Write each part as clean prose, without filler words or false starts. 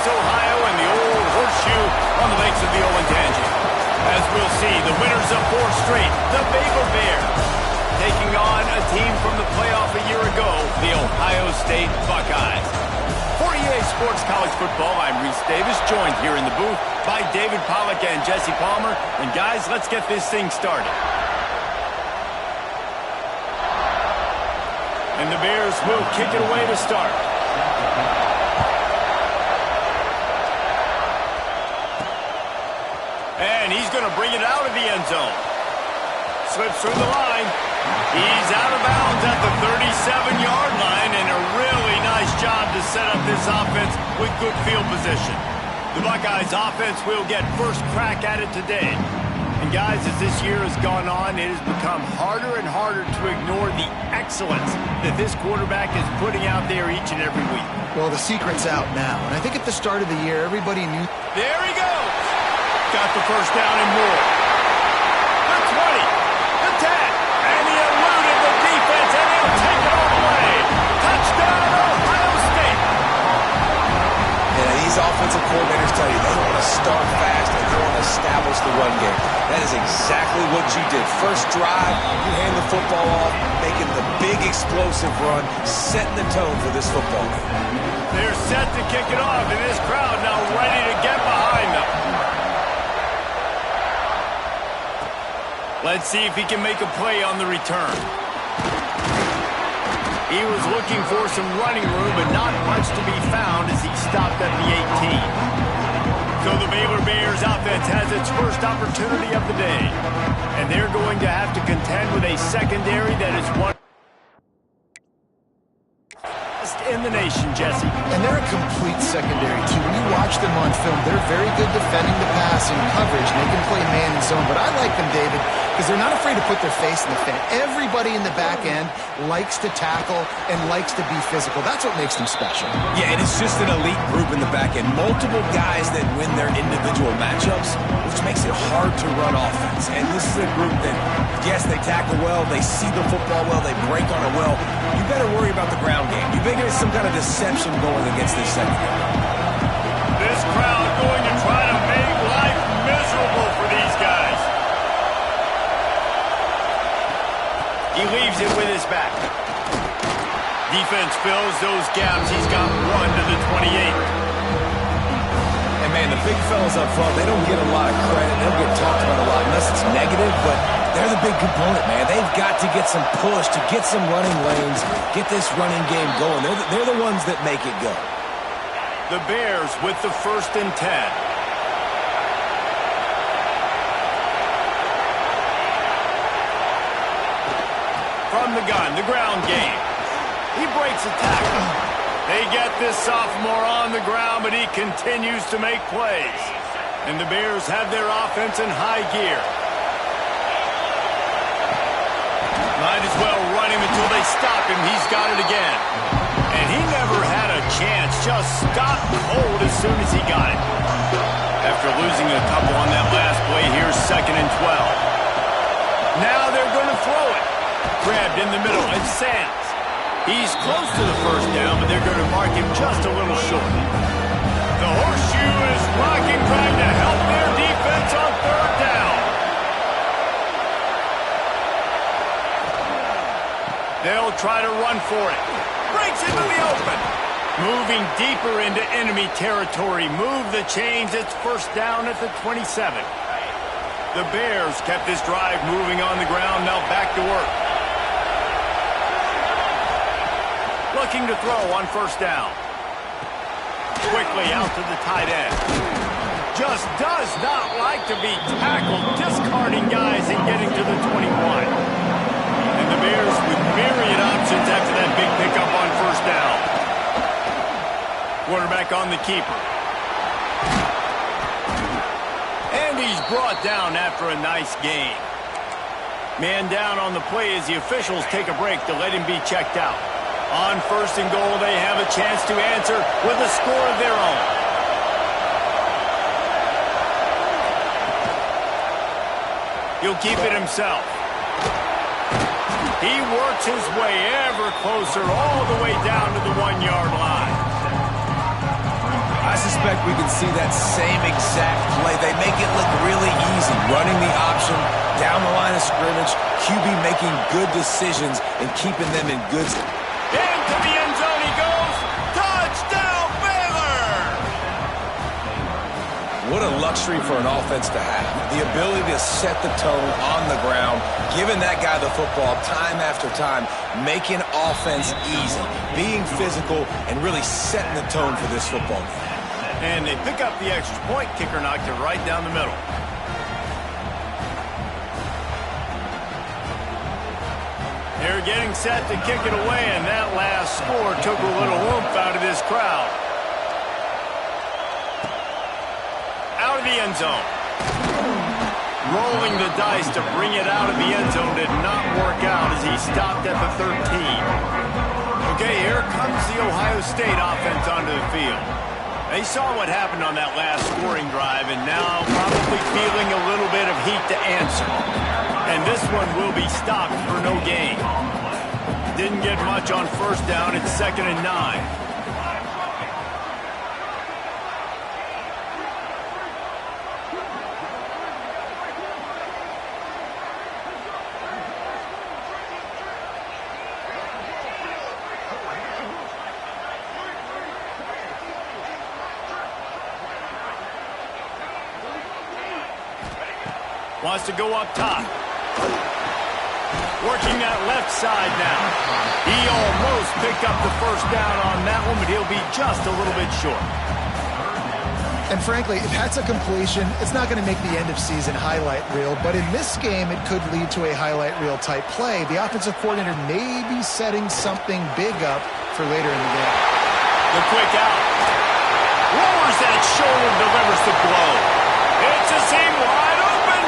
Ohio and the old horseshoe on the banks of the Olentangy. As we'll see, the winners of 4 straight, the Baylor Bears, taking on a team from the playoff a year ago, the Ohio State Buckeyes. For EA Sports College Football, I'm Reese Davis, joined here in the booth by David Pollack and Jesse Palmer. And guys, let's get this thing started. And the Bears will kick it away to start. And he's going to bring it out of the end zone. Slips through the line. He's out of bounds at the 37-yard line, and a really nice job to set up this offense with good field position. The Buckeyes offense will get first crack at it today. And guys, as this year has gone on, it has become harder and harder to ignore the excellence that this quarterback is putting out there each and every week. Well, the secret's out now, and I think at the start of the year, everybody knew. There he goes! Got the first down and more. The 20, the 10, and he eluded the defense, and he'll take it all the way. Touchdown, Ohio State! Yeah, these offensive coordinators tell you they want to start fast and they want to establish the run game. That is exactly what you did. First drive, you hand the football off, making the big explosive run, setting the tone for this football game. They're set to kick it off, and this crowd now ready to get behind them. Let's see if he can make a play on the return. He was looking for some running room, but not much to be found as he stopped at the 18. So the Baylor Bears offense has its first opportunity of the day. And they're going to have to contend with a secondary that is one in the nation, Jesse. And they're a complete secondary, too. When you watch them on film, they're very good defending the pass and coverage, and they can play man and zone. But I like them, David, because they're not afraid to put their face in the fan. Everybody in the back end likes to tackle and likes to be physical. That's what makes them special. Yeah, and it's just an elite group in the back end. Multiple guys that win their individual matchups, which makes it hard to run offense. And this is a group that, yes, they tackle well, they see the football well, they break on it well. You better worry about the ground game. You better get some kind of deception going against this secondary. This crowd going to try to make life miserable for these guys. He leaves it with his back. Defense fills those gaps. He's got 1 to the 28. And man, the big fellas up front, they don't get a lot of credit. They don't get talked about a lot unless it's negative, but they're the big component, man. They've got to get some push, to get some running lanes, get this running game going. They're the ones that make it go. The Bears with the 1st and 10. From the gun, the ground game. He breaks a tackle. They get this sophomore on the ground, but he continues to make plays. And the Bears have their offense in high gear. Might as well run him until they stop him. He's got it again. And he never had a chance. Just stopped cold as soon as he got it. After losing a couple on that last play, here's 2nd and 12. Now they're going to throw it. Grabbed in the middle, and Sands. He's close to the first down, but they're going to mark him just a little short. The horseshoe is rocking, trying to help their defense on 3rd down. They'll try to run for it. Breaks into the open. Moving deeper into enemy territory. Move the chains. It's 1st down at the 27. The Bears kept this drive moving on the ground. Now back to work. Looking to throw on 1st down. Quickly out to the tight end. Just does not like to be tackled. Discarding guys and getting to the 21. And the Bears with myriad options after that big pickup on 1st down. Quarterback on the keeper. And he's brought down after a nice gain. Man down on the play as the officials take a break to let him be checked out. On 1st and goal, they have a chance to answer with a score of their own. He'll keep it himself. He works his way ever closer all the way down to the 1-yard line. I suspect we can see that same exact play. They make it look really easy, running the option down the line of scrimmage, QB making good decisions and keeping them in good. Into the end zone he goes. Touchdown, Baylor! What a luxury for an offense to have. The ability to set the tone on the ground, giving that guy the football time after time, making offense easy, being physical, and really setting the tone for this football game. And they pick up the extra point. Kicker knocked it right down the middle. They're getting set to kick it away, and that last score took a little oomph out of this crowd. Out of the end zone. Rolling the dice to bring it out of the end zone did not work out as he stopped at the 13. Okay, here comes the Ohio State offense onto the field. They saw what happened on that last scoring drive and now probably feeling a little bit of heat to answer. And this one will be stopped for no gain. Didn't get much on first down. It's 2nd and 9. Wants to go up top. Working that left side now. He almost picked up the first down on that one, but he'll be just a little bit short. And frankly, if that's a completion, it's not going to make the end of season highlight reel, but in this game, it could lead to a highlight reel type play. The offensive coordinator may be setting something big up for later in the game. The quick out. Lowers that shoulder, delivers the blow. It's a seam wide open.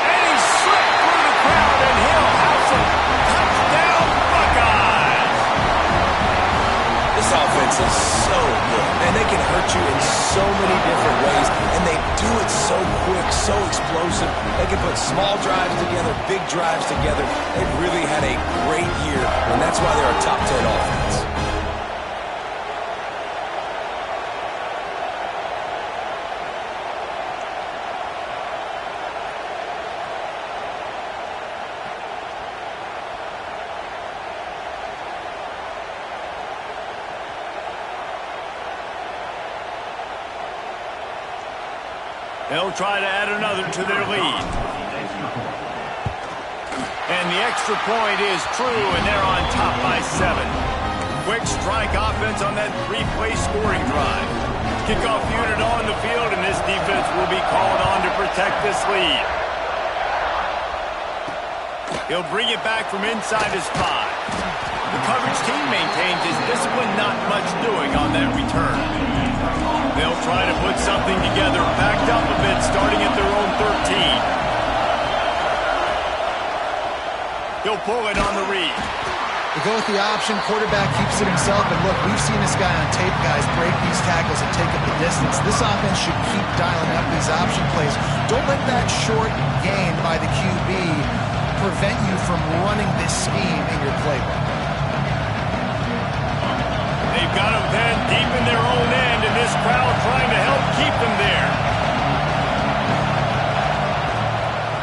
And he slipped through the crowd, and he'll have some touchdown Buckeyes. This offense is so good, and they can hurt you in so many different ways, and they do it so quick, so explosive. They can put small drives together, big drives together. They've really had a great year, and that's why they're a top 10 offense. They'll try to add another to their lead. And the extra point is true, and they're on top by 7. Quick strike offense on that 3-play scoring drive. Kickoff unit on the field, and this defense will be called on to protect this lead. He'll bring it back from inside his 5. The coverage team maintains his discipline, not much doing on that return. They'll try to put something together, backed up a bit, starting at their own 13. He'll pull it on the read. They go with the option, quarterback keeps it himself, and look, we've seen this guy on tape, guys, break these tackles and take up the distance. This offense should keep dialing up these option plays. Don't let that short gain by the QB prevent you from running this scheme in your playbook. They've got them then deep in their own end, and this crowd trying to help keep them there.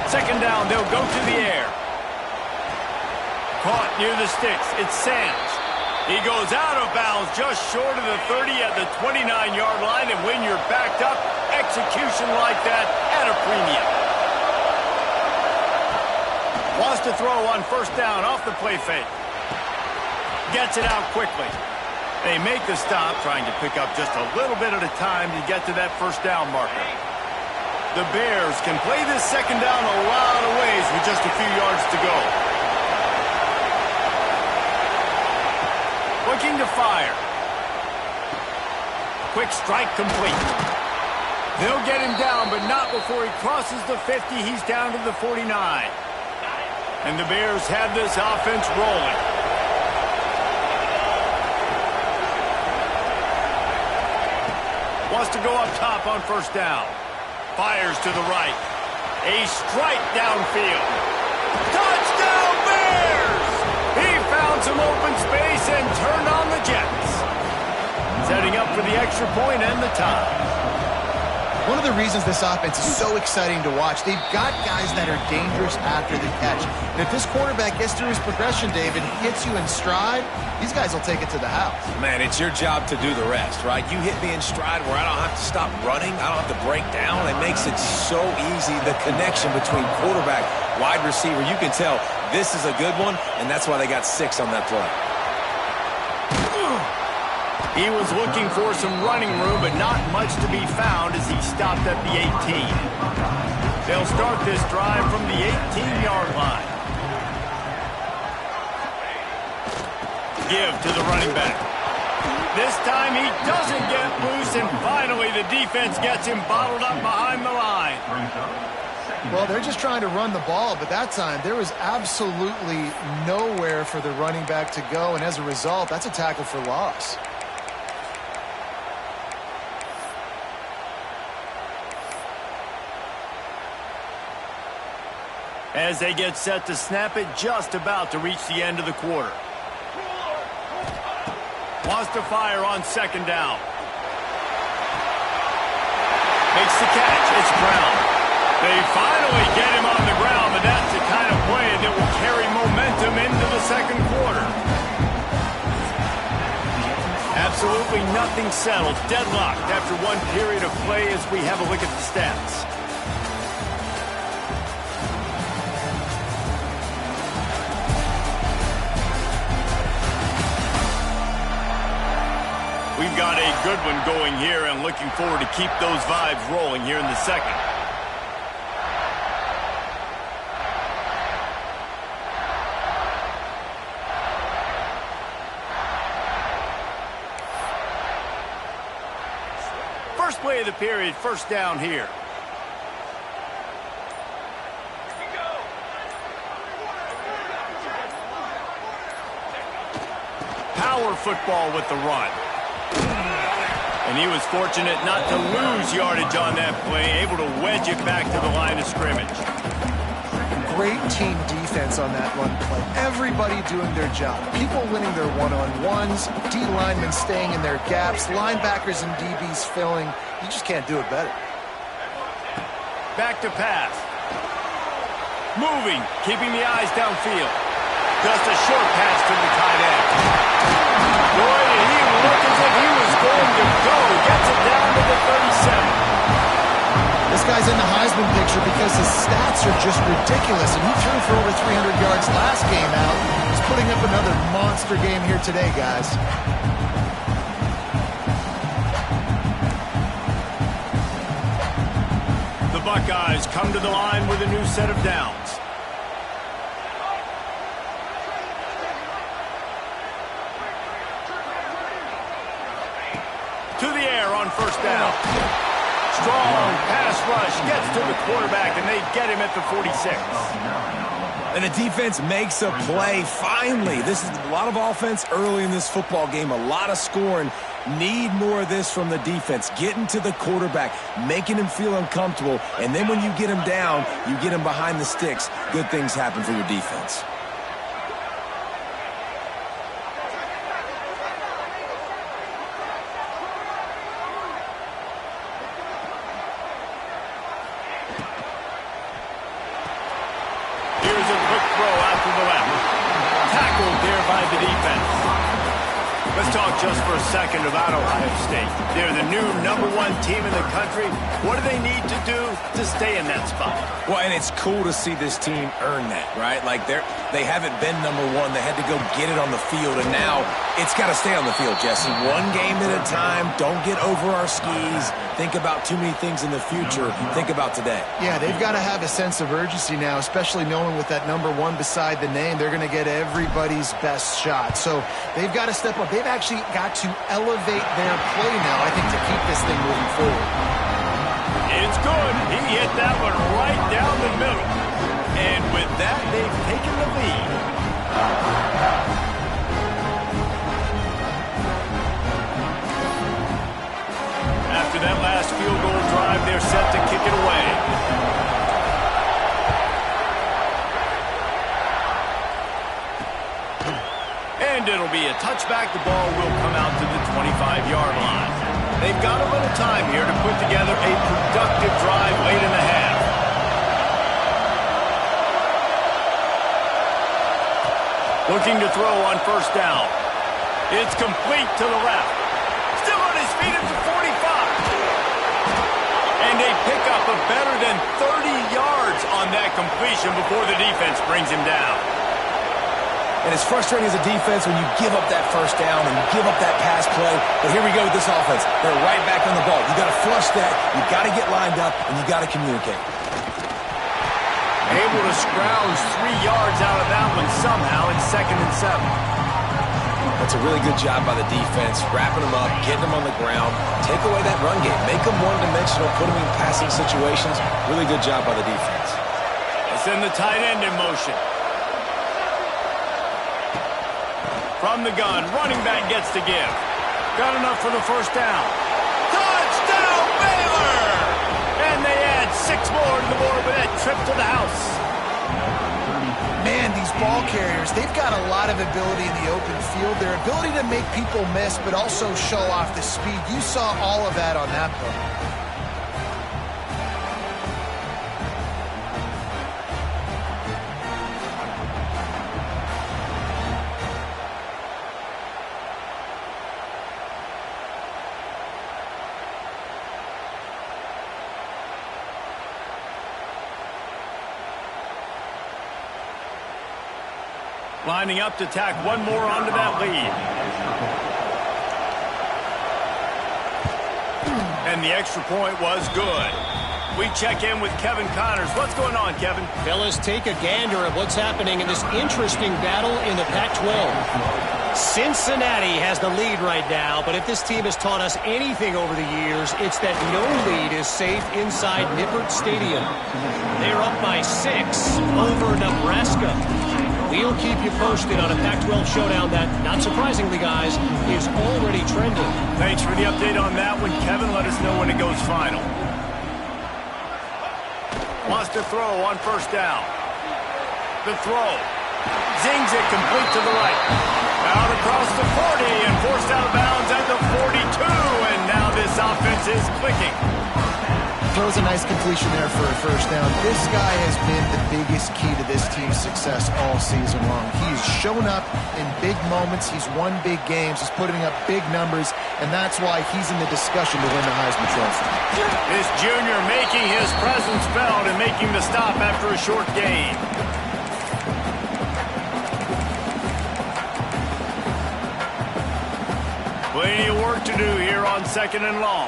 2nd down, they'll go to the air. Caught near the sticks. It's Sands. He goes out of bounds just short of the 30 at the 29-yard line, and when you're backed up, execution like that at a premium. Wants to throw on 1st down off the play fake. Gets it out quickly. They make the stop, trying to pick up just a little bit at a time to get to that 1st down marker. The Bears can play this 2nd down a lot of ways with just a few yards to go. Looking to fire. Quick strike complete. They'll get him down, but not before he crosses the 50. He's down to the 49. And the Bears have this offense rolling. Wants to go up top on 1st down. Fires to the right. A strike downfield. Touchdown Bears! He found some open space and turned on the Jets. Setting up for the extra extra point and the tie. One of the reasons this offense is so exciting to watch, they've got guys that are dangerous after the catch. And if this quarterback gets through his progression, David, hits you in stride, these guys will take it to the house. Man, it's your job to do the rest, right? You hit me in stride where I don't have to stop running. I don't have to break down. It makes it so easy. The connection between quarterback, wide receiver, you can tell this is a good one, and that's why they got 6 on that play. He was looking for some running room, but not much to be found as he stopped at the 18. They'll start this drive from the 18-yard line. Give to the running back. This time he doesn't get loose, and finally the defense gets him bottled up behind the line. Well, they're just trying to run the ball, but that time there was absolutely nowhere for the running back to go, and as a result, that's a tackle for loss. As they get set to snap it, just about to reach the end of the quarter. Wants to fire on second down. Makes the catch. It's Brown. They finally get him on the ground, but that's the kind of play that will carry momentum into the second quarter. Absolutely nothing settled. Deadlocked after one period of play as we have a look at the stats. We've got a good one going here and looking forward to keep those vibes rolling here in the second. First play of the period, first down here. Power football with the run. And he was fortunate not to lose yardage on that play, able to wedge it back to the line of scrimmage. Great team defense on that run play. Everybody doing their job. People winning their one-on-ones, D linemen staying in their gaps, linebackers and DBs filling. You just can't do it better. Back to pass. Moving, keeping the eyes downfield. Just a short pass to the tight end. Boy, did he look as if he was going to go. Gets it down to the 37. This guy's in the Heisman picture because his stats are just ridiculous. And he threw for over 300 yards last game out. He's putting up another monster game here today, guys. The Buckeyes come to the line with a new set of downs. To the air on first down. Strong pass rush gets to the quarterback, and they get him at the 46. And the defense makes a play, finally. This is a lot of offense early in this football game, a lot of scoring. Need more of this from the defense. Getting to the quarterback, making him feel uncomfortable, and then when you get him down, you get him behind the sticks. Good things happen for your defense. Let's talk just for a second about Ohio State. They're the new #1 team in the country. What do they need to do to stay in that spot? Well, and it's cool to see this team earn that, right? Like they haven't been #1. They had to go get it on the field, and now it's got to stay on the field, Jesse. One game at a time. Don't get over our skis. Think about too many things in the future. Think about today. Yeah, they've got to have a sense of urgency now, especially knowing with that #1 beside the name, they're going to get everybody's best shot. So they've got to step up. They've actually got to elevate their play now, I think, to keep this thing moving forward. It's good. He hit that one right down the middle. And with that, they've taken the lead. After that last field goal drive, they're set to kick it away. And it'll be a touchback. The ball will come out to the 25-yard line. They've got a little time here to put together a productive drive late in the half. Looking to throw on first down. It's complete to the left. Still on his feet at the 45. And a pickup of better than 30 yards on that completion before the defense brings him down. And it's frustrating as a defense when you give up that first down and you give up that pass play. But here we go with this offense. They're right back on the ball. You got to flush that. You got to get lined up, and you got to communicate. Able to scrounge 3 yards out of that one somehow. It's 2nd and 7. That's a really good job by the defense, wrapping them up, getting them on the ground, take away that run game, make them one-dimensional, put them in passing situations. Really good job by the defense. Let's send the tight end in motion. From the gun, running back gets to give. Got enough for the first down. Touchdown, Baylor! And they add 6 more to the board with that trip to the house. Man, these ball carriers, they've got a lot of ability in the open field. Their ability to make people miss, but also show off the speed. You saw all of that on that play. Lining up to tack one more onto that lead. And the extra point was good. We check in with Kevin Connors. What's going on, Kevin? Fellas, take a gander at what's happening in this interesting battle in the Pac-12. Cincinnati has the lead right now, but if this team has taught us anything over the years, it's that no lead is safe inside Nippert Stadium. They're up by 6 over Nebraska. We'll keep you posted on a Pac-12 showdown that, not surprisingly, guys, is already trending. Thanks for the update on that one, Kevin. Let us know when it goes final. Wants to throw on first down. The throw. Zings it complete to the right. Out across the 40 and forced out of bounds at the 42. And now this offense is clicking. Throws a nice completion there for a first down. This guy has been the biggest key to this team's success all season long. He's shown up in big moments. He's won big games. He's putting up big numbers, and that's why he's in the discussion to win the Heisman Trophy. This junior making his presence felt and making the stop after a short gain. Plenty of work to do here on 2nd and long.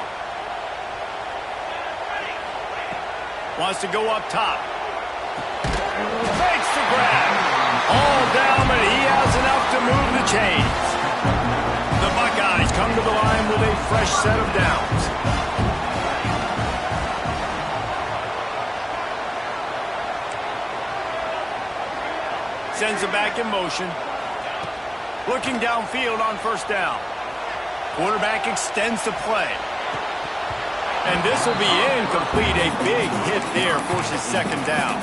Wants to go up top. Fakes the grab. All down, but he has enough to move the chains. The Buckeyes come to the line with a fresh set of downs. Sends it back in motion. Looking downfield on first down. Quarterback extends the play. And this will be incomplete. A big hit there forces 2nd down.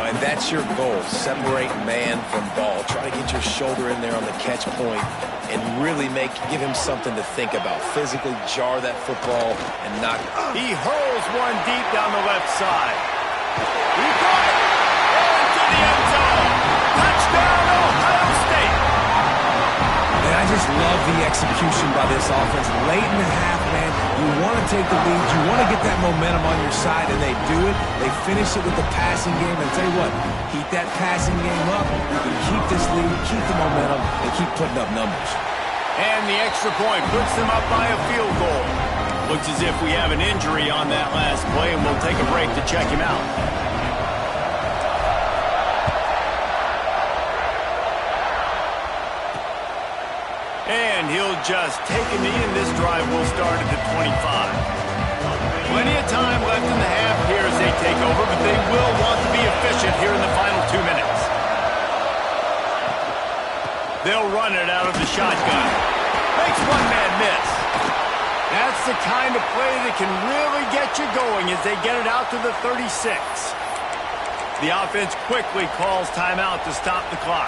And that's your goal. Separate man from ball. Try to get your shoulder in there on the catch point and really give him something to think about. Physically jar that football and knock it. He hurls one deep down the left side. He got it. Into the end zone. Touchdown, Ohio State. And I just love the execution by this offense. Late in the half, man, you want to take the lead. You want to get that momentum on your side, and they do it. They finish it with the passing game. And tell you what, keep that passing game up. You can keep this lead, keep the momentum, and keep putting up numbers. And the extra point puts them up by a field goal. Looks as if we have an injury on that last play, and we'll take a break to check him out. And he'll just take a knee, and this drive will start at the 25. Plenty of time left in the half here as they take over, but they will want to be efficient here in the final 2 minutes. They'll run it out of the shotgun. Makes one man miss. That's the kind of play that can really get you going as they get it out to the 36. The offense quickly calls timeout to stop the clock.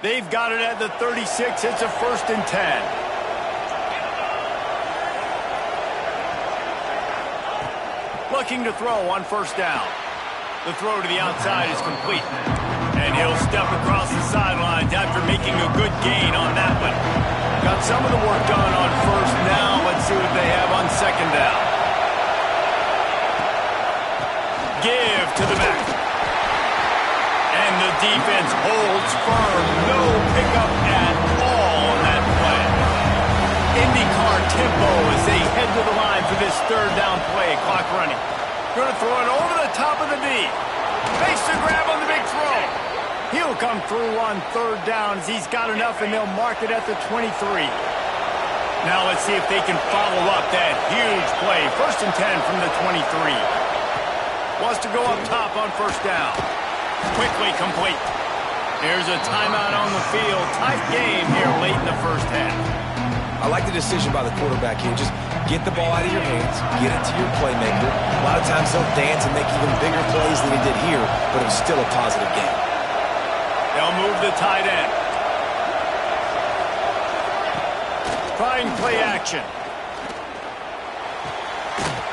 They've got it at the 36. It's a 1st and 10. Looking to throw on 1st down. The throw to the outside is complete. And he'll step across the sidelines after making a good gain on that one. Got some of the work done on 1st down. Let's see what they have on 2nd down. Give to the back. And the defense holds firm. No pickup at all on that play. IndyCar tempo as they head to the line for this 3rd down play. Clock running. Going to throw it over the top of the knee. Makes the grab on the big throw. He'll come through on 3rd down as he's got enough, and they'll mark it at the 23. Now let's see if they can follow up that huge play. 1st and 10 from the 23. Wants to go up top on 1st down. Quickly complete. Here's a timeout on the field. Tight game here late in the 1st half. I like the decision by the quarterback here. Just get the ball out of your hands, get it to your playmaker. A lot of times they'll dance and make even bigger plays than he did here, but it was still a positive game. They'll move the tight end. Trying play action.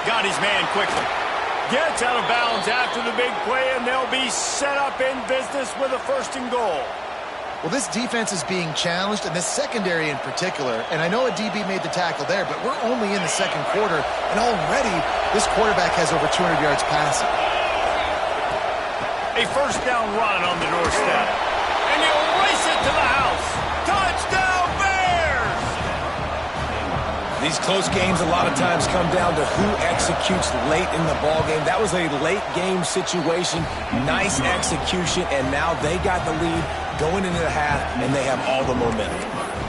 Got his man quickly. Gets out of bounds after the big play, and they'll be set up in business with a 1st and goal. Well, this defense is being challenged, and this secondary in particular. And I know a DB made the tackle there, but we're only in the 2nd quarter, and already this quarterback has over 200 yards passing. A 1st down run on the doorstep. And he'll race it to the house. Touchdown, Bears! These close games a lot of times come down to who executes late in the ballgame. That was a late game situation. Nice execution, and now they got the lead going into the half, and they have all the momentum.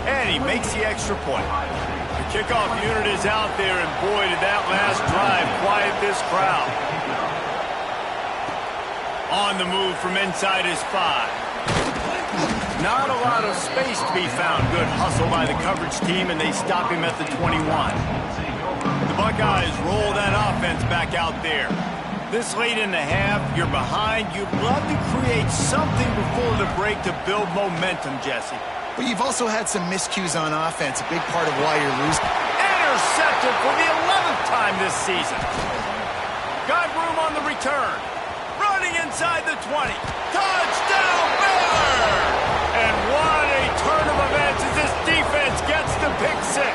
And he makes the extra point. The kickoff unit is out there, and boy, did that last drive quiet this crowd. On the move from inside his 5. Not a lot of space to be found. Good hustle by the coverage team, and they stop him at the 21. The Buckeyes roll that offense back out there. This late in the half, you're behind. You'd love to create something before the break to build momentum, Jesse. But you've also had some miscues on offense, a big part of why you're losing. Intercepted for the 11th time this season. Got room on the return. Running inside the 20. Touchdown, Baylor! And what a turn of events as this defense gets the pick 6.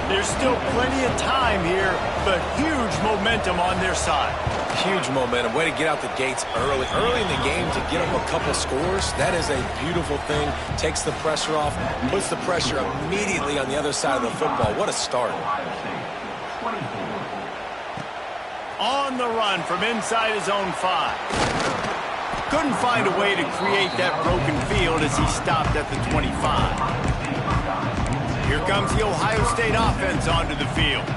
There's still plenty of time here, but huge momentum on their side. Huge momentum. Way to get out the gates early. Early in the game to get up a couple scores, that is a beautiful thing. Takes the pressure off, puts the pressure immediately on the other side of the football. What a start. On the run from inside his own 5. Couldn't find a way to create that broken field as he stopped at the 25. Here comes the Ohio State offense onto the field.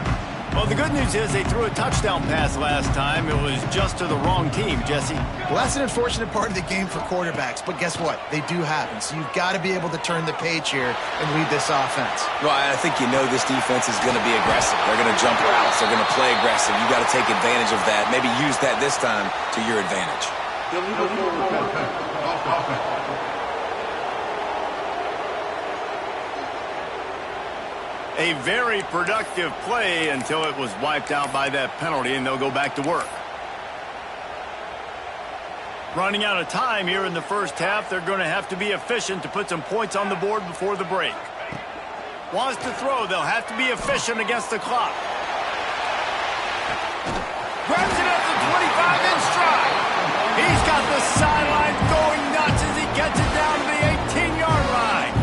Well, the good news is they threw a touchdown pass last time. It was just to the wrong team, Jesse. Well, that's an unfortunate part of the game for quarterbacks, but guess what? They do happen, so you've got to be able to turn the page here and lead this offense. Well, I think you know this defense is going to be aggressive. They're going to jump routes. They're going to play aggressive. You got to take advantage of that. Maybe use that this time to your advantage. A very productive play until it was wiped out by that penalty, and they'll go back to work. Running out of time here in the 1st half, they're going to have to be efficient to put some points on the board before the break. Wants to throw, they'll have to be efficient against the clock. Grabs it at the 25 in stride. He's got the sideline going nuts as he gets it down to the 18-yard line.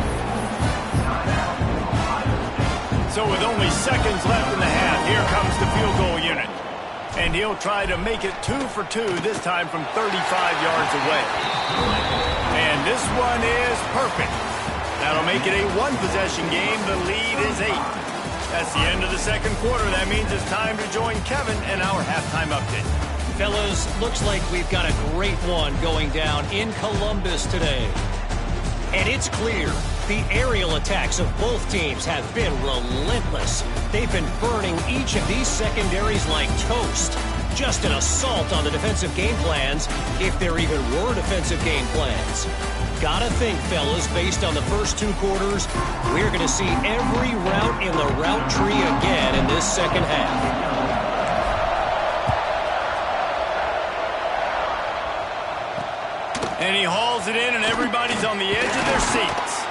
So with only seconds left in the half, here comes the field goal unit. And he'll try to make it 2 for 2, this time from 35 yards away. And this one is perfect. That'll make it a one-possession game. The lead is 8. That's the end of the 2nd quarter. That means it's time to join Kevin in our halftime update. Fellas, looks like we've got a great one going down in Columbus today. And it's clear the aerial attacks of both teams have been relentless. They've been burning each of these secondaries like toast. Just an assault on the defensive game plans, if there even were defensive game plans. Gotta think, fellas, based on the first two quarters, we're going to see every route in the route tree again in this second half. And he hauls it in, and everybody's on the edge of their seats.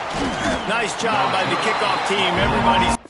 Nice job by the kickoff team. Everybody's...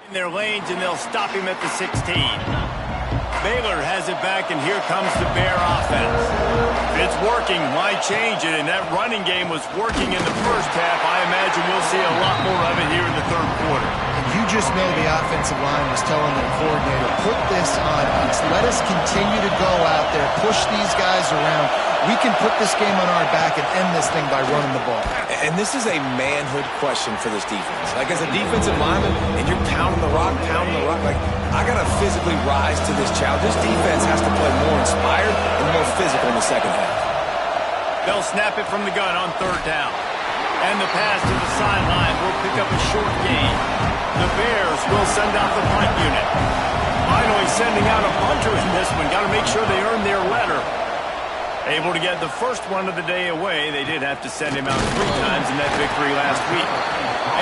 in their lanes, and they'll stop him at the 16. Baylor has it back, and here comes the Bear offense. If it's working, why change it? And that running game was working in the first half. I imagine we'll see a lot more of it here in the third quarter. And you just know the offensive line was telling their coordinator, put this on us. Let us continue to go out there, push these guys around. We can put this game on our back and end this thing by running the ball. And this is a manhood question for this defense. Like, as a defensive lineman, and you're pounding the rock, like, I got to physically rise to this challenge. This defense has to play more inspired and more physical in the second half. They'll snap it from the gun on third down. And the pass to the sideline will pick up a short gain. The Bears will send out the punt unit. Finally sending out a punter in this one. Got to make sure they earn their letter. Able to get the first one of the day away. They did have to send him out 3 times in that victory last week.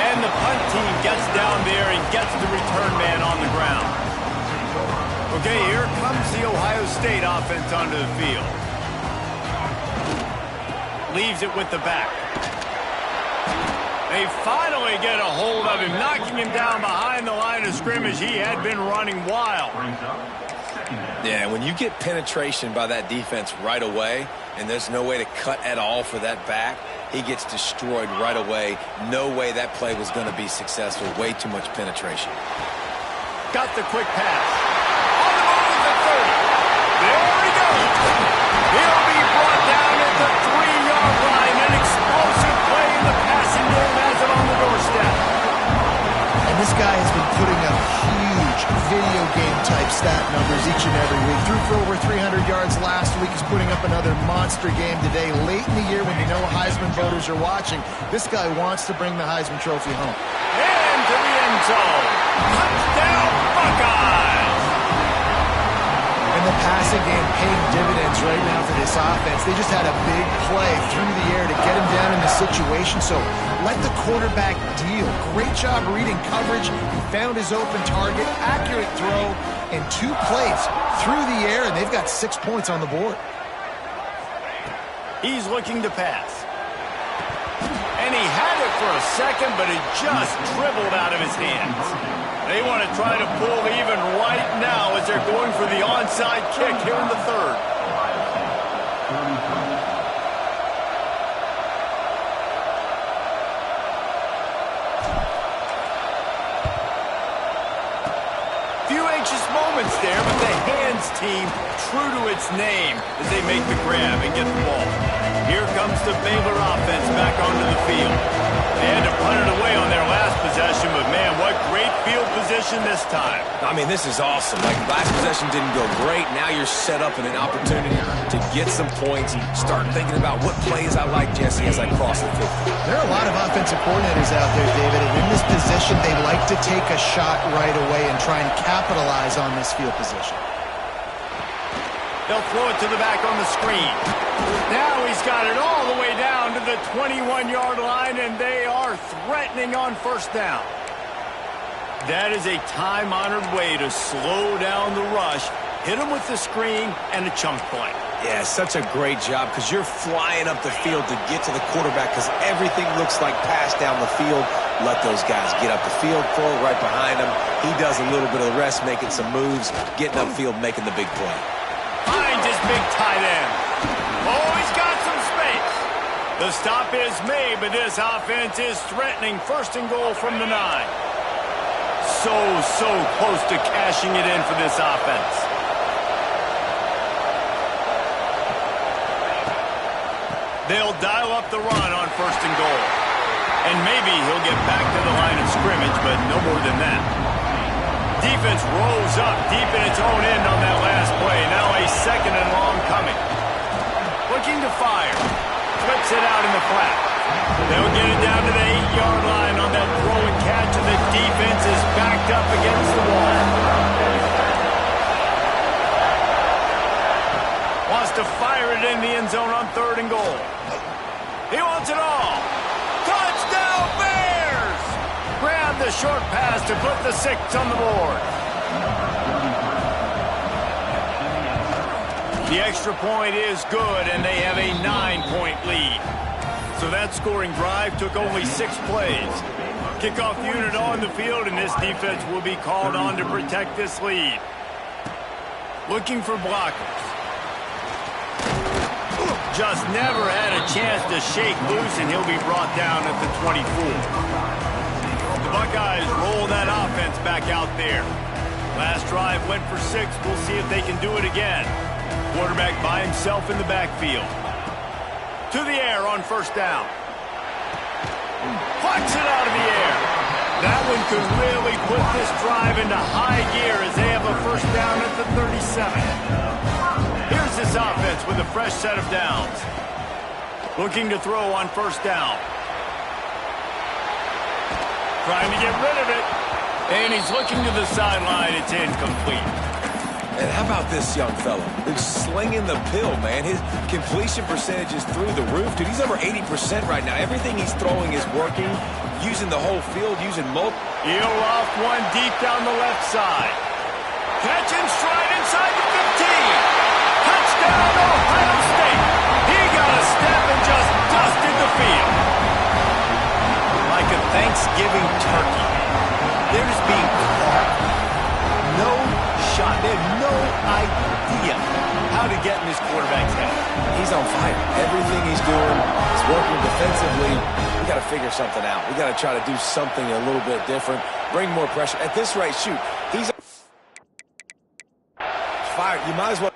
And the punt team gets down there and gets the return man on the ground. Okay, here comes the Ohio State offense onto the field. Leaves it with the back. They finally get a hold of him, knocking him down behind the line of scrimmage. He had been running wild. Yeah, when you get penetration by that defense right away, and there's no way to cut at all for that back, he gets destroyed right away. No way that play was going to be successful. Way too much penetration. Got the quick pass. On the move at 30. There he goes. He'll be brought down at the 3-yard line. An explosive play in the passing game has it on the doorstep. And this guy has been putting up huge video game type stat numbers each and every week. Threw for over 300 yards last week. He's putting up another monster game today. Late in the year when you know Heisman voters are watching, this guy wants to bring the Heisman Trophy home. And to the end zone. Touchdown, Buckeyes! And the passing game paying dividends right now for this offense. They just had a big play through the air to get him down in the situation. So let the quarterback deal. Great job reading coverage. He found his open target, accurate throw, and 2 plays through the air, and they've got 6 points on the board. He's looking to pass. And he had it for a second, but it just dribbled out of his hands. They want to try to pull even right now as they're going for the onside kick here in the third. Few anxious moments there, but the hands team true to its name as they make the grab and get the ball. Here comes the Baylor offense back onto the field. They had to punt it away on their last possession, but man, what great field position this time. I mean, this is awesome. Like, last possession didn't go great. Now you're set up in an opportunity to get some points. Start thinking about what plays I like, Jesse, as I cross the 50. There are a lot of offensive coordinators out there, David, and in this position, they like to take a shot right away and try and capitalize on this field position. They'll throw it to the back on the screen. Now he's got it all the way down to the 21-yard line, and they are threatening on first down. That is a time-honored way to slow down the rush, hit him with the screen, and a chunk play. Yeah, such a great job because you're flying up the field to get to the quarterback because everything looks like pass down the field. Let those guys get up the field, throw it right behind him. He does a little bit of the rest, making some moves, getting upfield, making the big play. Finds his big tight end. Oh, he's got some space. The stop is made, but this offense is threatening first and goal from the 9. So close to cashing it in for this offense. They'll dial up the run on first and goal. And maybe he'll get back to the line of scrimmage, but no more than that. Defense rolls up deep in its own end on that last play. Now a second and long coming. Looking to fire. Flips it out in the flat. They'll get it down to the 8-yard line on that throw and catch, and the defense is backed up against the wall. Wants to fire it in the end zone on third and goal. He wants it all. Touchdown, Bears! Grab the short pass to put the 6 on the board. The extra point is good, and they have a 9-point lead. So that scoring drive took only 6 plays. Kickoff unit on the field, and this defense will be called on to protect this lead. Looking for blockers. Just never had a chance to shake loose, and he'll be brought down at the 24. The Buckeyes roll that offense back out there. Last drive went for 6. We'll see if they can do it again. Quarterback by himself in the backfield. To the air on first down. Plucks it out of the air. That one could really put this drive into high gear as they have a first down at the 37. Here's this offense with a fresh set of downs. Looking to throw on first down. Trying to get rid of it. And he's looking to the sideline. It's incomplete. And how about this young fella? He's slinging the pill, man. His completion percentage is through the roof. Dude, he's over 80% right now. Everything he's throwing is working. Using the whole field, using multiple. He'll loft one deep down the left side. Catch and stride inside the 15. Touchdown, Ohio State. He got a step and just dusted the field. Like a Thanksgiving turkey. They're just being carved. No shot. They have no idea how to get in this quarterback's head. He's on fire. Everything he's doing is working defensively. We got to figure something out. We got to try to do something a little bit different. Bring more pressure. At this rate, shoot. He's fired. You might as well.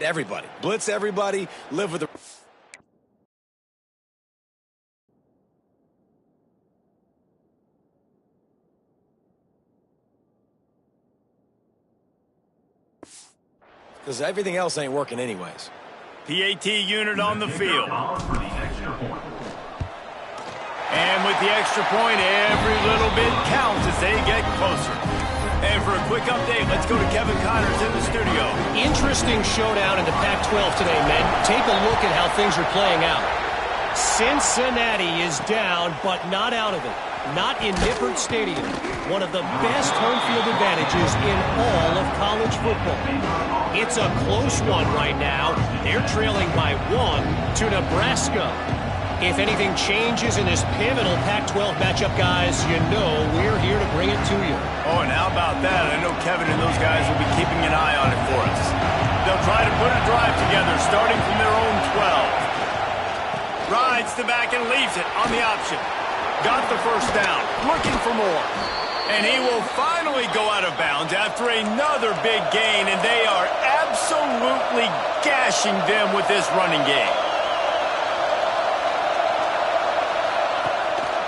Everybody. Blitz everybody. Live with the... Because everything else ain't working anyways. PAT unit on the field. And with the extra point, every little bit counts as they get closer. And for a quick update, let's go to Kevin Connors in the studio. Interesting showdown in the Pac-12 today, men. Take a look at how things are playing out. Cincinnati is down, but not out of it. Not in Nippert Stadium. One of the best home field advantages in all of college football. It's a close one right now. They're trailing by 1 to Nebraska. If anything changes in this pivotal Pac-12 matchup, guys, you know we're here to bring it to you. Oh, and how about that? I know Kevin and those guys will be keeping an eye on it for us. They'll try to put a drive together, starting from their own 12. Rides the back and leaves it on the option. Got the first down, looking for more. And he will finally go out of bounds after another big gain, and they are absolutely gashing them with this running game.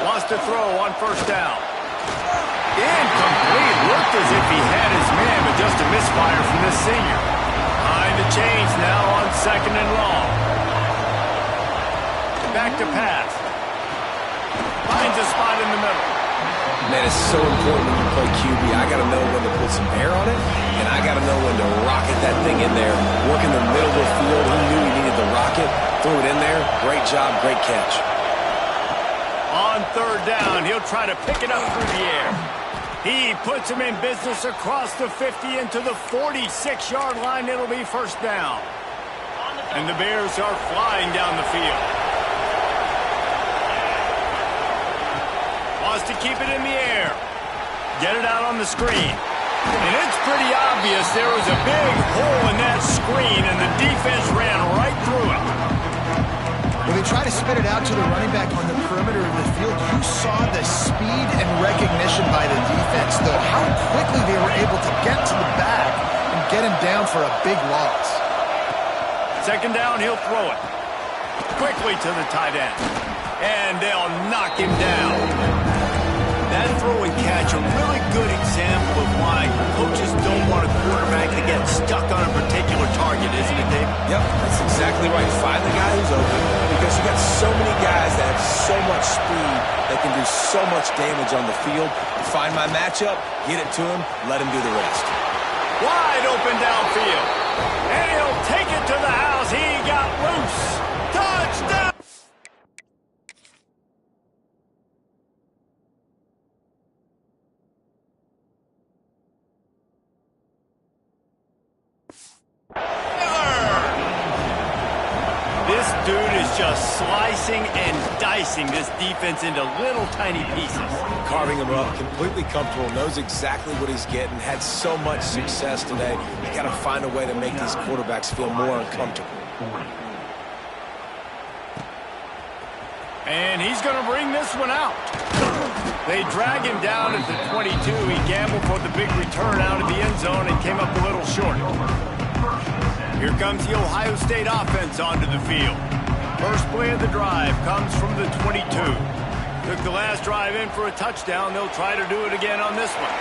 Wants to throw on first down. Incomplete. Looked as if he had his man, but just a misfire from this senior. Behind the chains now on 2nd and long. Back to pass. Finds a spot in the middle. Man, it's so important when you play QB. I got to know when to put some air on it, and I got to know when to rocket that thing in there. Work in the middle of the field. He knew he needed the rocket. Threw it in there. Great job. Great catch. On 3rd down, he'll try to pick it up through the air. He puts him in business across the 50 into the 46-yard line. It'll be first down. And the Bears are flying down the field. Wants to keep it in the air. Get it out on the screen. And it's pretty obvious there was a big hole in that screen, and the defense ran right through it. When they try to spit it out to the running back on the perimeter of the field, you saw the speed and recognition by the defense, though, how quickly they were able to get to the back and get him down for a big loss. 2nd down, he'll throw it. Quickly to the tight end. And they'll knock him down. That throw and catch, a really good example of why coaches don't want a quarterback to get stuck on a particular target, isn't it, Dave? Yep, that's exactly right. Find the guy who's open, because you got so many guys that have so much speed that can do so much damage on the field. Find my matchup, get it to him, let him do the rest. Wide open downfield. And he'll take it to the house. He got loose. Touchdown! This dude is just slicing and dicing this defense into little tiny pieces. Carving him up, completely comfortable, knows exactly what he's getting, had so much success today. You got to find a way to make these quarterbacks feel more uncomfortable. And he's going to bring this one out. They drag him down at the 22. He gambled for the big return out of the end zone and came up a little short. Here comes the Ohio State offense onto the field. First play of the drive comes from the 22. Took the last drive in for a touchdown. They'll try to do it again on this one.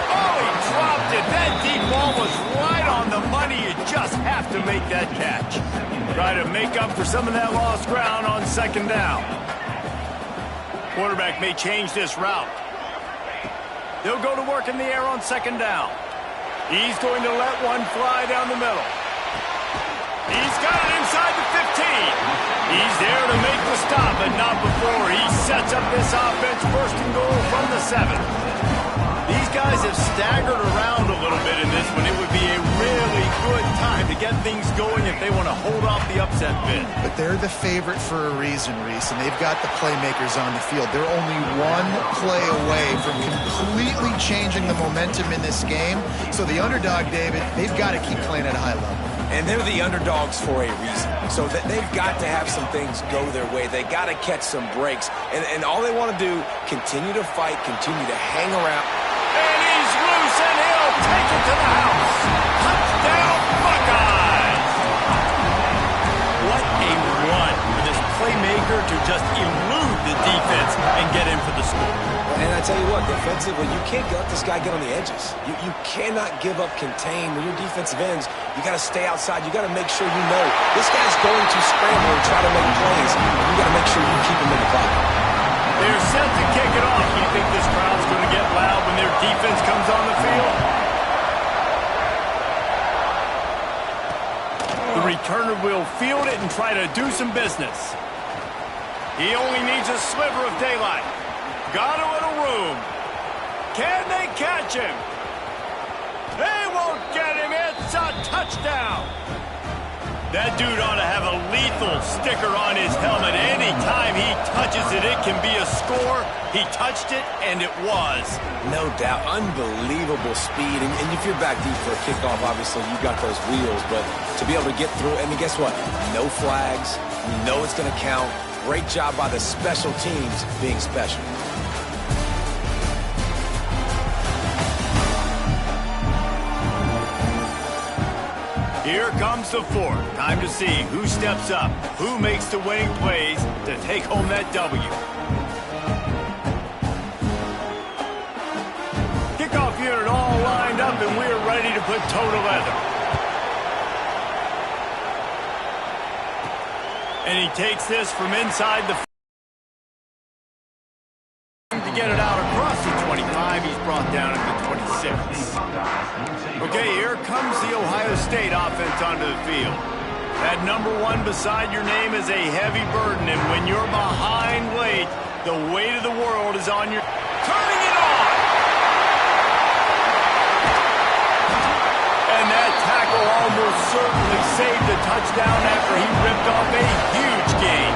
Oh, he dropped it. That deep ball was right on the money. You just have to make that catch. Try to make up for some of that lost ground on 2nd down. Quarterback may change this route. They'll go to work in the air on 2nd down. He's going to let one fly down the middle. He's got it inside the 15. He's there to make the stop, but not before. He sets up this offense 1st and goal from the 7. These guys have staggered around a little bit in this one. It would be a really good time to get things going if they want to hold off the upset bid. But they're the favorite for a reason, Reese, and they've got the playmakers on the field. They're only one play away from completely changing the momentum in this game. So the underdog, David, they've got to keep playing at a high level. And they're the underdogs for a reason. So they've got to have some things go their way. They got to catch some breaks. And all they want to do, continue to fight, continue to hang around. And he's loose, and he'll take it to the house. Touchdown, Buckeyes! What a run for this playmaker to just elude the defense. defense and get in for the score. And I tell you what, defensively, you can't let this guy get on the edges. You cannot give up contain. When your defensive ends, you got to stay outside. You got to make sure you know this guy's going to scramble and try to make plays. You got to make sure you keep him in the pocket. They're set to kick it off. You think this crowd's going to get loud when their defense comes on the field? The returner will field it and try to do some business. He only needs a sliver of daylight. Got a little room. Can they catch him? They won't get him. It's a touchdown. That dude ought to have a lethal sticker on his helmet. Anytime he touches it, it can be a score. He touched it, and it was. No doubt. Unbelievable speed. And if you're back deep for a kickoff, obviously you got those wheels. But to be able to get through, and guess what? No flags. You know it's going to count. Great job by the special teams being special. Here comes the fourth. Time to see who steps up, who makes the winning plays to take home that W. Kickoff unit all lined up, and we're ready to put toe to leather. And he takes this from inside the to get it out across the 25. He's brought down at the 26. Okay, here comes the Ohio State offense onto the field. That number 1 beside your name is a heavy burden, and when you're behind late, the weight of the world is on your... Turning it on! And that tackle almost certainly saved the touchdown after he ripped off a huge gain.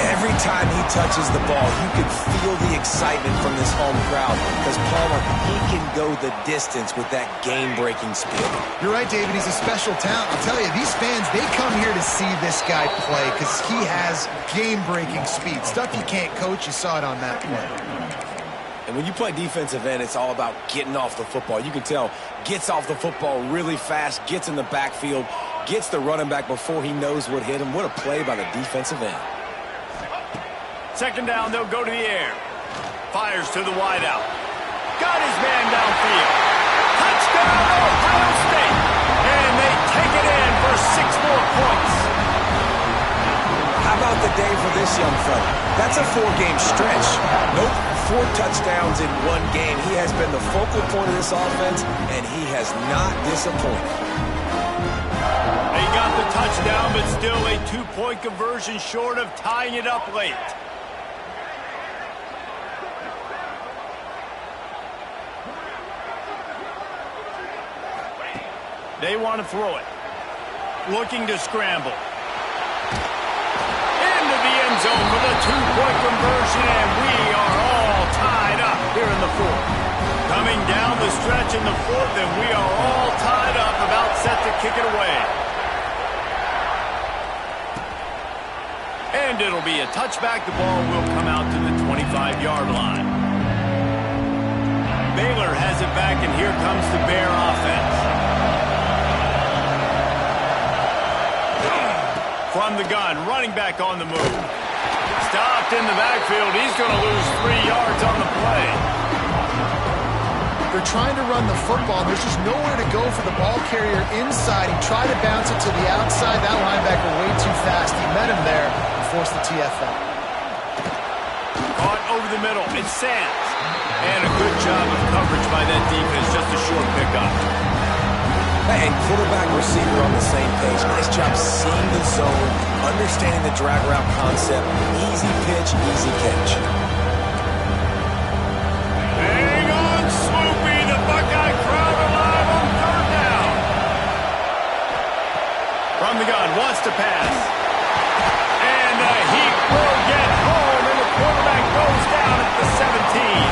Every time he touches the ball, you can feel the excitement from this home crowd because Palmer, he can go the distance with that game-breaking speed. You're right, David. He's a special talent. I'll tell you, these fans, they come here to see this guy play because he has game-breaking speed. Stuff you can't coach. You saw it on that play. And when you play defensive end, it's all about getting off the football. You can tell, gets off the football really fast, gets in the backfield, gets the running back before he knows what hit him. What a play by the defensive end. Second down, they'll go to the air. Fires to the wideout. Got his man downfield. Touchdown, Ohio State. And they take it in for 6 more points. How about the day for this young fella? That's a 4-game stretch. Nope, 4 touchdowns in 1 game. He has been the focal point of this offense, and he has not disappointed. They got the touchdown, but still a 2-point conversion short of tying it up late. They want to throw it. Looking to scramble. Into the end zone for the 2-point conversion, and we are all tied up here in the 4th. Coming down the stretch in the 4th, and we are all tied up, about set to kick it away. And it'll be a touchback. The ball will come out to the 25-yard line. Baylor has it back, and here comes the Bear offense. From the gun, running back on the move. Stopped in the backfield. He's going to lose 3 yards on the play. They're trying to run the football. There's just nowhere to go for the ball carrier inside. He tried to bounce it to the outside. That linebacker way too fast. He met him there and forced the TFL. Caught over the middle. It's Sands. And a good job of coverage by that defense. Just a short pickup. And quarterback receiver on the same page. Nice job seeing the zone, understanding the drag route concept. Easy pitch, easy catch. Hang on, Swoopy. The Buckeye crowd alive on 3rd down. From the gun, wants to pass. And the heat will get home, and the quarterback goes down at the 17.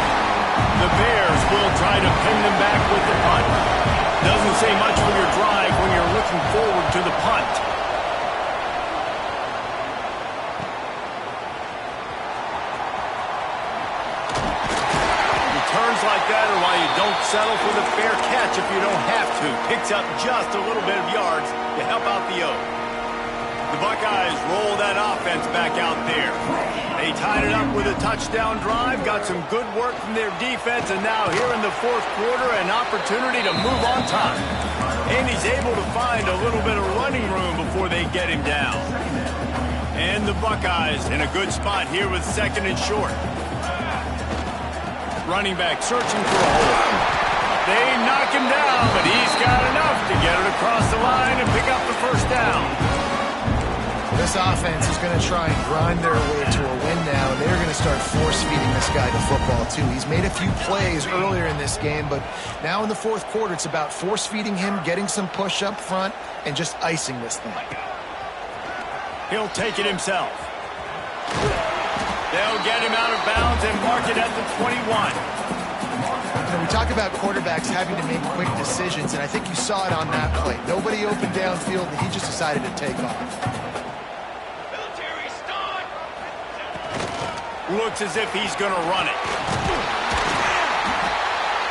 The Bears will try to pin them back with the punt. Doesn't say much for your drive when you're looking forward to the punt. Returns like that are why you don't settle for the fair catch if you don't have to. Picks up just a little bit of yards to help out the O. The Buckeyes roll that offense back out there. They tied it up with a touchdown drive, got some good work from their defense, and now here in the fourth quarter, an opportunity to move on top. And he's able to find a little bit of running room before they get him down. And the Buckeyes in a good spot here with second and short. Running back searching for a hole. They knock him down, but he's got enough to get it across the line and pick up the first down. This offense is going to try and grind their way to a win now. They're going to start force-feeding this guy the football, too. He's made a few plays earlier in this game, but now in the fourth quarter, it's about force-feeding him, getting some push up front, and just icing this thing. He'll take it himself. They'll get him out of bounds and mark it at the 21. You know, we talk about quarterbacks having to make quick decisions, and I think you saw it on that play. Nobody opened downfield, and he just decided to take off. Looks as if he's going to run it.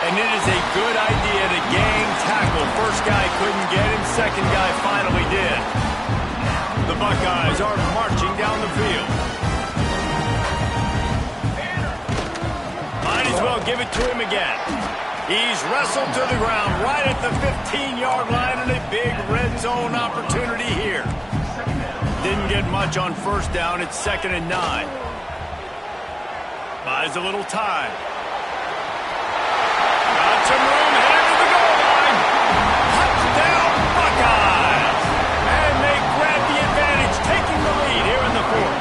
And it is a good idea to gang tackle. First guy couldn't get him, second guy finally did. The Buckeyes are marching down the field. Might as well give it to him again. He's wrestled to the ground right at the 15-yard line, and a big red zone opportunity here. Didn't get much on first down. It's 2nd and 9. Buys a little time. Got some room headed to the goal line. Touchdown Buckeyes! And they grab the advantage, taking the lead here in the fourth.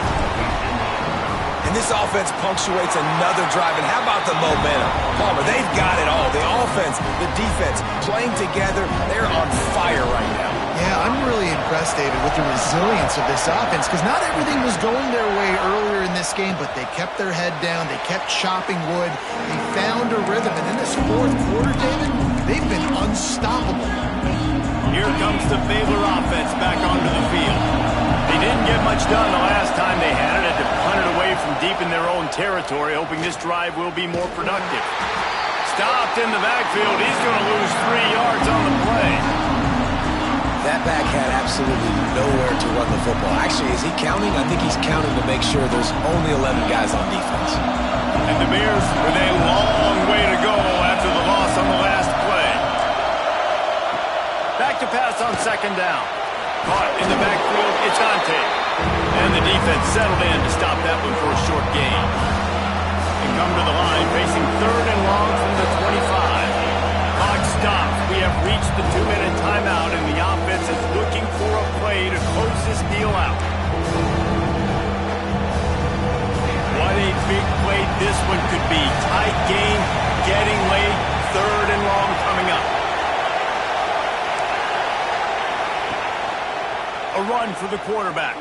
And this offense punctuates another drive. And how about the momentum? Palmer, they've got it all. The offense, the defense, playing together. They're on fire right now. Yeah, I'm really impressed, David, with the resilience of this offense, because not everything was going their way earlier in this game, but they kept their head down. They kept chopping wood. They found a rhythm. And in this fourth quarter, David, they've been unstoppable. Here comes the Baylor offense back onto the field. They didn't get much done the last time they had it. Had to punt it away from deep in their own territory, hoping this drive will be more productive. Stopped in the backfield. He's going to lose 3 yards on the play. That back had absolutely nowhere to run the football. Actually, is he counting? I think he's counting to make sure there's only 11 guys on defense. And the Bears with a long way to go after the loss on the last play. Back to pass on 2nd down. Caught in the backfield, it's Dante. And the defense settled in to stop that one for a short gain. And come to the line, facing 3rd and long from the 25. Clock stops. We have reached the 2-minute timeout, and the offense is looking for a play to close this deal out. What a big play this one could be. Tight game, getting late, 3rd and long coming up. A run for the quarterback.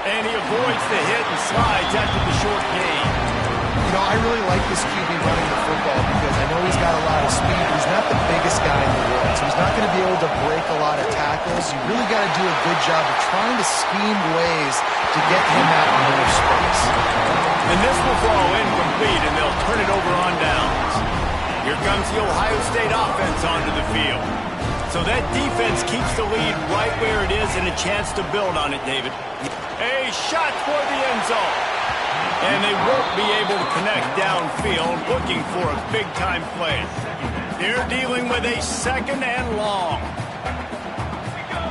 And he avoids the hit and slides after the short gain. You know, I really like this QB running the football because I know he's got a lot of speed, but he's not the biggest guy in the world, so he's not going to be able to break a lot of tackles. You really got to do a good job of trying to scheme ways to get him out in more space. And this will fall incomplete, and they'll turn it over on downs. Here comes the Ohio State offense onto the field. So that defense keeps the lead right where it is and a chance to build on it, David. A shot for the end zone. And they won't be able to connect downfield, looking for a big-time play. They're dealing with a 2nd and long.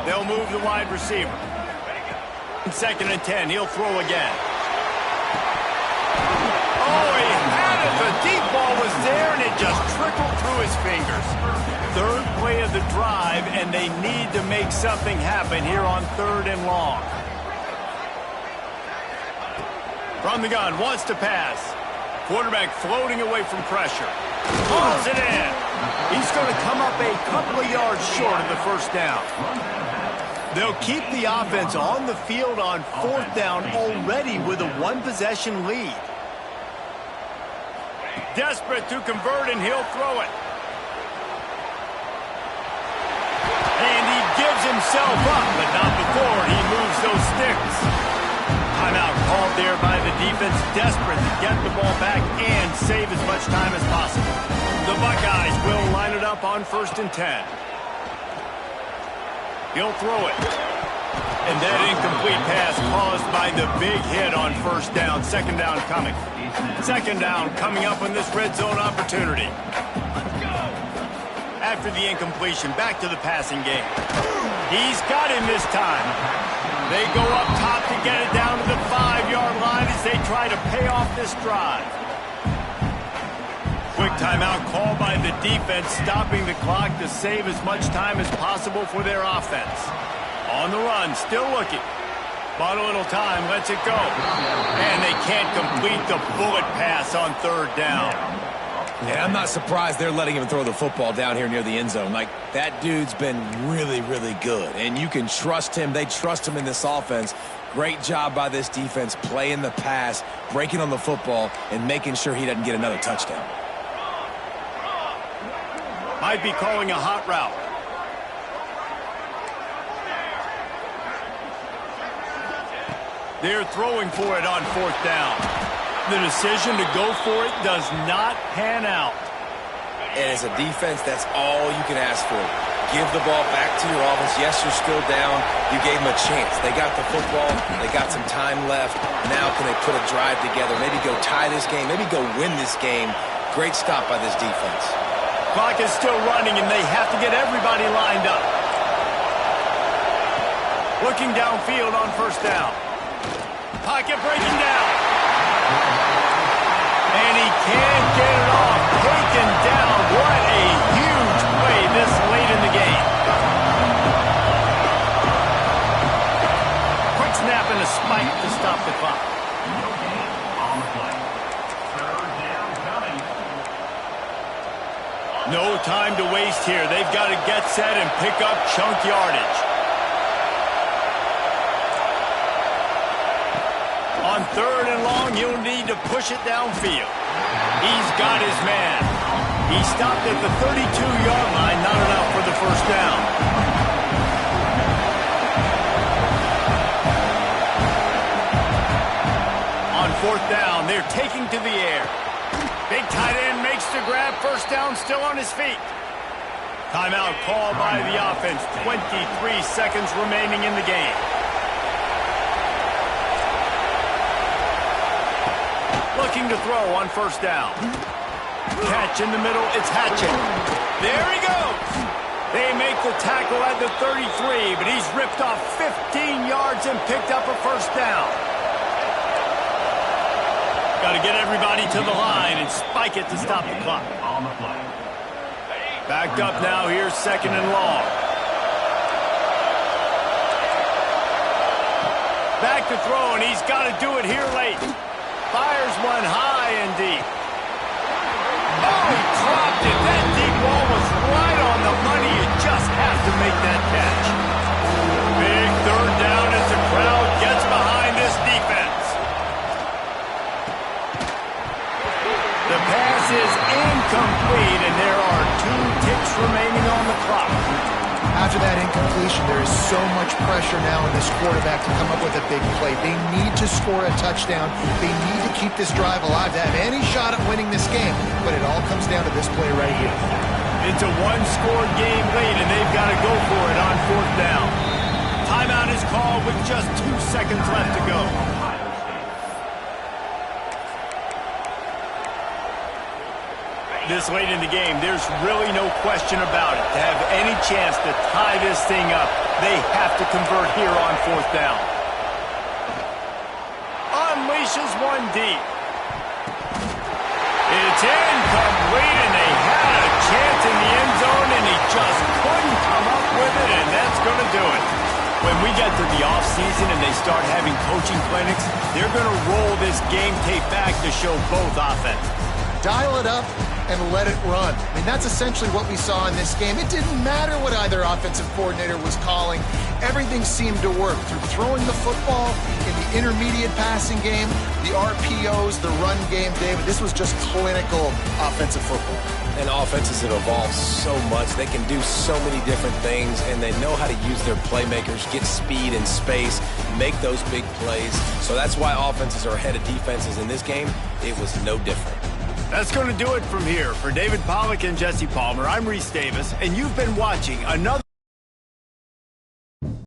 They'll move the wide receiver. 2nd and 10, he'll throw again. Oh, he had it. The deep ball was there, and it just trickled through his fingers. 3rd play of the drive, and they need to make something happen here on 3rd and long. From the gun, wants to pass. Quarterback floating away from pressure. Pulls it in. He's going to come up a couple of yards short of the first down. They'll keep the offense on the field on 4th down already with a 1-possession lead. Desperate to convert, and he'll throw it. And he gives himself up, but not before he moves those sticks. Timeout called there by the defense, desperate to get the ball back and save as much time as possible. The Buckeyes will line it up on 1st and 10. He'll throw it. And that incomplete pass caused by the big hit on first down. Second down coming. Second down coming up on this red zone opportunity. After the incompletion, back to the passing game. He's got him this time. They go up top to get it down to the 5-yard line as they try to pay off this drive. Quick timeout call by the defense, stopping the clock to save as much time as possible for their offense. On the run, still looking. Bought a little time, lets it go. And they can't complete the bullet pass on third down. Yeah, I'm not surprised they're letting him throw the football down here near the end zone. Like, that dude's been really, really good. And you can trust him. They trust him in this offense. Great job by this defense playing the pass, breaking on the football, and making sure he doesn't get another touchdown. Might be calling a hot route. They're throwing for it on fourth down. The decision to go for it does not pan out. And as a defense, that's all you can ask for. Give the ball back to your offense. Yes, you're still down. You gave them a chance. They got the football. They got some time left. Now can they put a drive together? Maybe go tie this game. Maybe go win this game. Great stop by this defense. Clock is still running, and they have to get everybody lined up. Looking downfield on first down. Pocket breaking down. And he can't get it off. Taken down. What a huge play this late in the game. Quick snap and a spike to stop the clock. No time to waste here. They've got to get set and pick up chunk yardage. On third and long, he'll need to push it downfield. He's got his man. He stopped at the 32-yard line, not enough for the first down. On fourth down, they're taking to the air. Big tight end makes the grab. First down, still on his feet. Timeout called by the offense. 23 seconds remaining in the game. Looking to throw on first down. Catch in the middle. It's Hatchett. There he goes. They make the tackle at the 33, but he's ripped off 15 yards and picked up a first down. Got to get everybody to the line and spike it to stop the clock. Backed up now. Here's second and long. Back to throw, and he's got to do it here late. Fires one high and deep. Oh, he dropped it. That deep ball was right on the money. You just have to make that catch. Big third down as the crowd gets behind this defense. The pass is incomplete, and there are 2 ticks remaining on the clock. After that incompletion, there is so much pressure now on this quarterback to come up with a big play. They need to score a touchdown. They need to keep this drive alive to have any shot at winning this game. But it all comes down to this play right here. It's a one-score game late, and they've got to go for it on fourth down. Timeout is called with just 2 seconds left to go. This late in the game, there's really no question about it. To have any chance to tie this thing up, they have to convert here on fourth down. Unleashes one deep. It's incomplete, and they had a chance in the end zone, and he just couldn't come up with it, and that's going to do it. When we get to the offseason and they start having coaching clinics, they're going to roll this game tape back to show both offenses. Dial it up and let it run. I mean, that's essentially what we saw in this game. It didn't matter what either offensive coordinator was calling. Everything seemed to work through throwing the football, in the intermediate passing game, the RPOs, the run game. David, this was just clinical offensive football. And offenses have evolved so much. They can do so many different things, and they know how to use their playmakers, get speed and space, make those big plays. So that's why offenses are ahead of defenses in this game. It was no different. That's going to do it from here. For David Pollack and Jesse Palmer, I'm Reese Davis, and you've been watching another